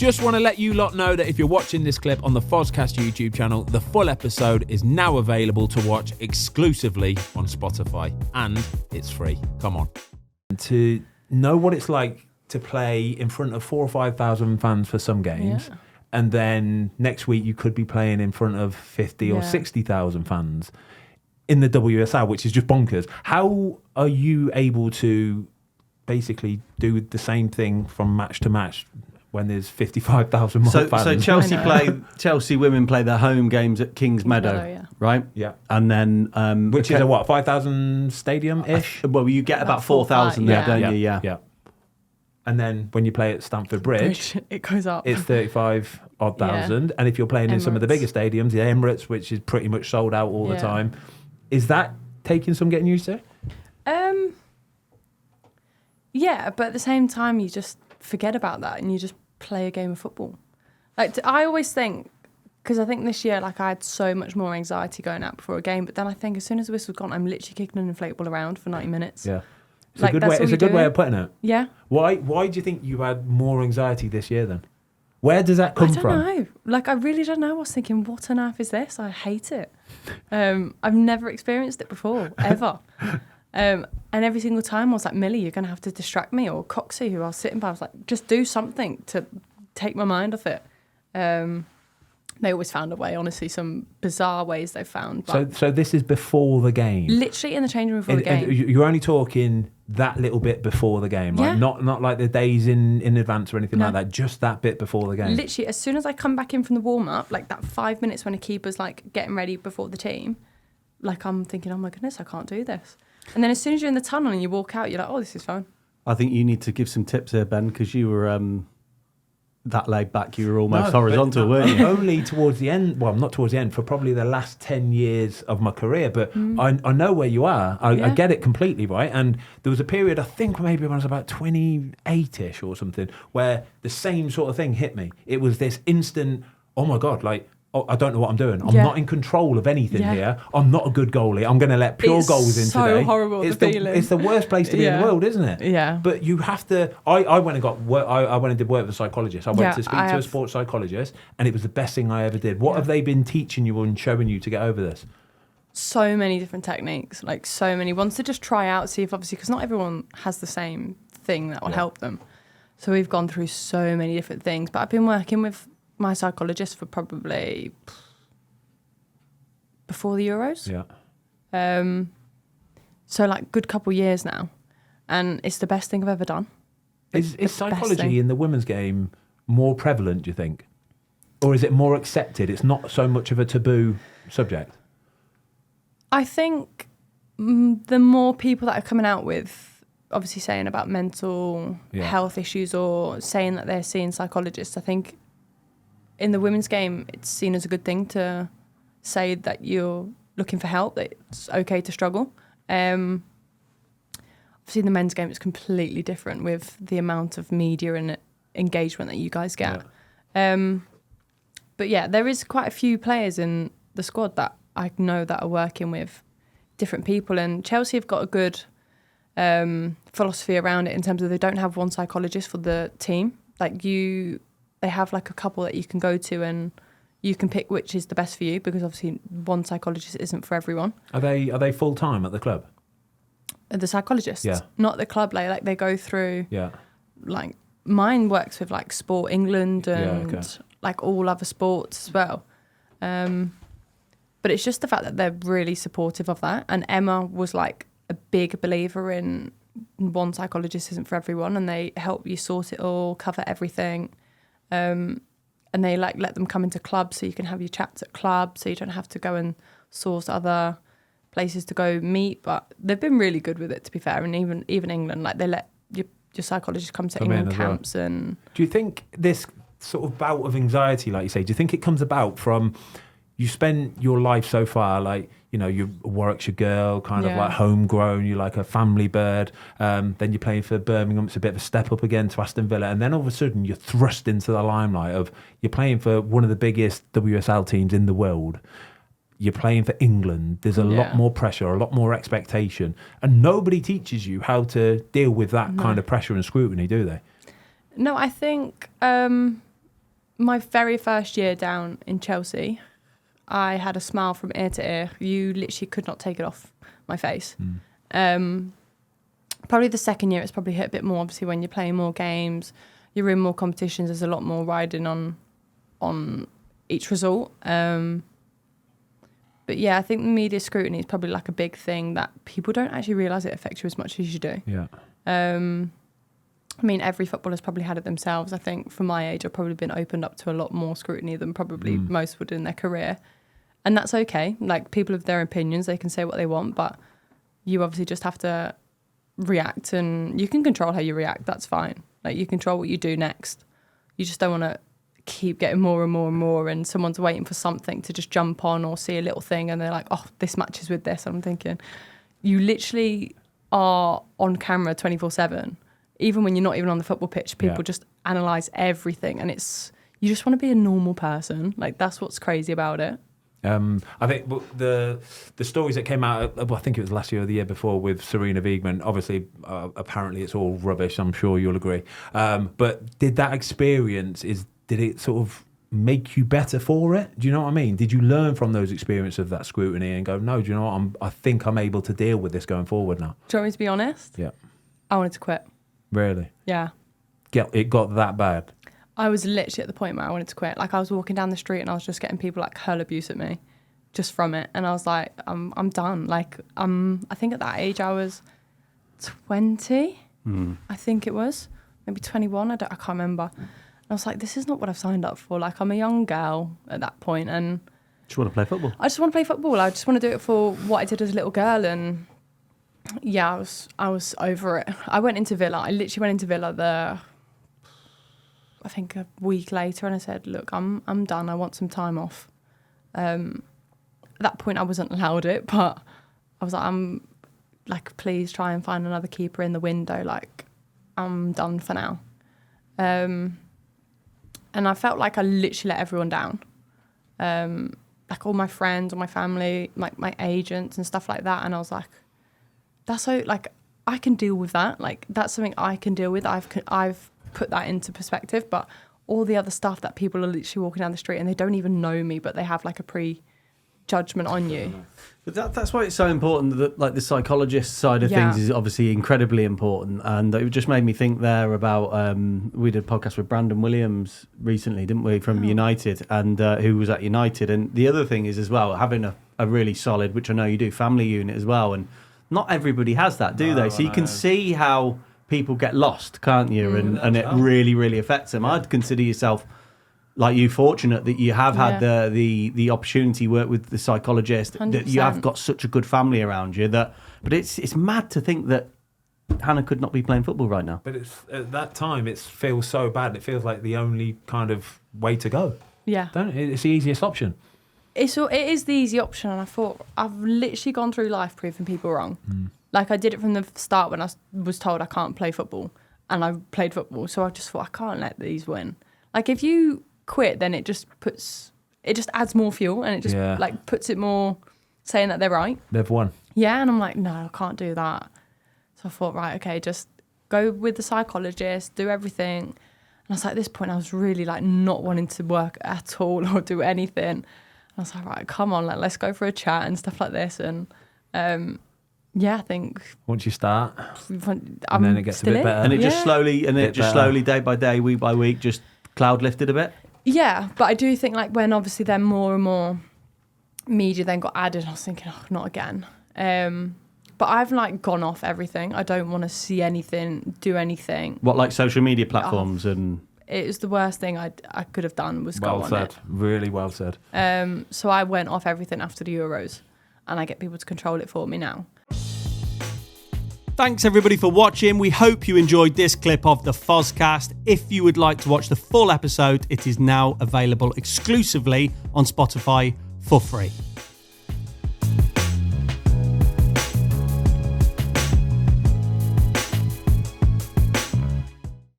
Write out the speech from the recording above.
Just want to let you lot know that if you're watching this clip on the Fozcast YouTube channel, the full episode is now available to watch exclusively on Spotify, and it's free. Come on. To know what it's like to play in front of 4,000 or 5,000 fans for some games, and then next week you could be playing in front of 50 or 60,000 fans in the WSL, which is just bonkers. How are you able to basically do the same thing from match to match when there's 55,000 more fans? So Chelsea women play their home games at Kings Meadow, right? Yeah. And then... which is a what, 5,000 stadium-ish? Well, you get about 4,000 there, don't you? Yeah. And then when you play at Stamford Bridge, it goes up. It's 35,000 odd. And if you're playing in some of the bigger stadiums, the Emirates, which is pretty much sold out all the time, is that taking some getting used to? Yeah, but at the same time, you just forget about that and you just play a game of football. Like I always think, because I think this year, like I had so much more anxiety going out before a game, but then I think as soon as the whistle's gone, I'm literally kicking an inflatable around for 90 minutes. Yeah. It's a good way of putting it. Yeah. Why do you think you had more anxiety this year then? Where does that come from? I don't know. Like, I really don't know. I was thinking, what on earth is this? I hate it. I've never experienced it before, ever. And every single time I was like, Millie, you're going to have to distract me. Or Coxie, who I was sitting by, I was like, just do something to take my mind off it. They always found a way, honestly, some bizarre ways they found. But so this is before the game? Literally in the changing room before the game. You're only talking that little bit before the game, right? Not like the days in advance or anything like that, just that bit before the game. Literally, as soon as I come back in from the warm-up, like that 5 minutes when a keeper's like getting ready before the team, like I'm thinking, oh my goodness, I can't do this. And then as soon as you're in the tunnel and you walk out, you're like, oh, this is fun. I think you need to give some tips here, Ben, because you were that laid back. You were almost horizontal, weren't you? Only towards the end. Well, not towards the end, for probably the last 10 years of my career. But I know where you are. I get it completely, right? And there was a period, I think maybe when I was about 28-ish or something, where the same sort of thing hit me. It was this instant, oh my God, like, oh, I don't know what I'm doing. I'm not in control of anything here. I'm not a good goalie. I'm going to let pure goals in today. It's so horrible, the feeling. It's the worst place to be in the world, isn't it? Yeah. But you have to... I went and got work. I went and did work with a psychologist. I went to speak to a sports psychologist, and it was the best thing I ever did. What have they been teaching you and showing you to get over this? So many different techniques, like so many ones to just try out, see if obviously, because not everyone has the same thing that will help them. So we've gone through so many different things, but I've been working with my psychologist for probably before the Euros. Yeah. So like good couple years now, and it's the best thing I've ever done. Is psychology in the women's game more prevalent, do you think? Or is it more accepted? It's not so much of a taboo subject? I think the more people that are coming out with obviously saying about mental health issues or saying that they're seeing psychologists, I think in the women's game, it's seen as a good thing to say that you're looking for help, that it's okay to struggle. Obviously, in the men's game, it's completely different with the amount of media and engagement that you guys get. Yeah. But yeah, there is quite a few players in the squad that I know that are working with different people, and Chelsea have got a good philosophy around it in terms of they don't have one psychologist for the team. Like they have like a couple that you can go to and you can pick which is the best for you, because obviously one psychologist isn't for everyone. Are they full time at the club? The psychologists? Yeah. Not the club, like they go through. Yeah. Like mine works with like Sport England and like all other sports as well. But it's just the fact that they're really supportive of that. And Emma was like a big believer in one psychologist isn't for everyone, and they help you sort it all, cover everything. And they like let them come into clubs so you can have your chats at clubs, so you don't have to go and source other places to go meet. But they've been really good with it, to be fair. And even England, like they let your psychologist come to England camps. Well. And do you think this sort of bout of anxiety, like you say, do you think it comes about from you spent your life so far, like, you know, you're a Warwickshire girl, kind of like homegrown, you're like a family bird, then you're playing for Birmingham, it's a bit of a step up again to Aston Villa, and then all of a sudden you're thrust into the limelight of, you're playing for one of the biggest WSL teams in the world, you're playing for England, there's a lot more pressure, a lot more expectation, and nobody teaches you how to deal with that kind of pressure and scrutiny, do they? No, I think my very first year down in Chelsea, I had a smile from ear to ear. You literally could not take it off my face. Probably the second year, it's probably hit a bit more, obviously, when you're playing more games, you're in more competitions, there's a lot more riding on each result. But yeah, I think the media scrutiny is probably like a big thing that people don't actually realise it affects you as much as you do. Yeah. I mean, every footballer's probably had it themselves. I think for my age, I've probably been opened up to a lot more scrutiny than probably most would in their career. And that's okay. Like, people have their opinions, they can say what they want, but you obviously just have to react, and you can control how you react. That's fine. Like, you control what you do next. You just don't want to keep getting more and more and more, and someone's waiting for something to just jump on or see a little thing and they're like, oh, this matches with this. I'm thinking, you literally are on camera 24/7. Even when you're not even on the football pitch, people just analyse everything, and you just want to be a normal person. Like, that's what's crazy about it. I think the stories that came out, I think it was last year or the year before, with Serena Wiegman, obviously, apparently it's all rubbish, I'm sure you'll agree. But did that experience, did it sort of make you better for it? Do you know what I mean? Did you learn from those experiences of that scrutiny and go, no, do you know what, I think I'm able to deal with this going forward now? Do you want me to be honest? Yeah. I wanted to quit. Really? Yeah. It got that bad? I was literally at the point where I wanted to quit. Like, I was walking down the street and I was just getting people like hurl abuse at me just from it. And I was like, I'm done. Like, I think at that age I was 20, I think it was. Maybe 21, I can't remember. And I was like, this is not what I've signed up for. Like, I'm a young girl at that point and... Just want to play football. I just want to play football. I just want to do it for what I did as a little girl. And yeah, I was over it. I literally went into Villa I think a week later, and I said, look, I'm done. I want some time off. At that point, I wasn't allowed it, but I was like, I'm like, please try and find another keeper in the window. Like, I'm done for now. And I felt like I literally let everyone down. Like, all my friends, all my family, like my agents and stuff like that. And I was like, that's so, like, I can deal with that. Like, that's something I can deal with. I've put that into perspective, but all the other stuff that people are literally walking down the street and they don't even know me, but they have like a pre-judgment on you. But that's why it's so important that, like, the psychologist side of things is obviously incredibly important. And it just made me think there about, we did a podcast with Brandon Williams recently, didn't we, from United, and who was at United. And the other thing is as well, having a really solid, which I know you do, family unit as well. And not everybody has that, do they? So you can see how people get lost, can't you? And it really, really affects them. I'd consider yourself, like you, fortunate that you have had the opportunity to work with the psychologist, 100%. that you have got such a good family around you. But it's mad to think that Hannah could not be playing football right now. But it's at that time, it feels so bad. It feels like the only kind of way to go. Yeah. Don't it? It's the easiest option. It is the easy option, and I thought, I've literally gone through life proving people wrong. Like, I did it from the start when I was told I can't play football, and I played football. So I just thought, I can't let these win. Like, if you quit, then it just adds more fuel, and it just like puts it more saying that they're right. They've won. Yeah, and I'm like, no, I can't do that. So I thought, right, okay, just go with the psychologist, do everything. And I was like, at this point, I was really like not wanting to work at all or do anything. And I was like, right, come on, like, let's go for a chat and stuff like this. And yeah, I think once you start, and then it gets a bit better. And it just slowly, day by day, week by week, just cloud lifted a bit. Yeah, but I do think, like, when obviously then more and more media then got added, I was thinking, oh, not again. But I've like gone off everything. I don't want to see anything, do anything. What, like social media platforms and? It was the worst thing I could have done was go on it. Really well said. So I went off everything after the Euros, and I get people to control it for me now. Thanks everybody for watching. We hope you enjoyed this clip of the Fozcast. If you would like to watch the full episode, it is now available exclusively on Spotify for free.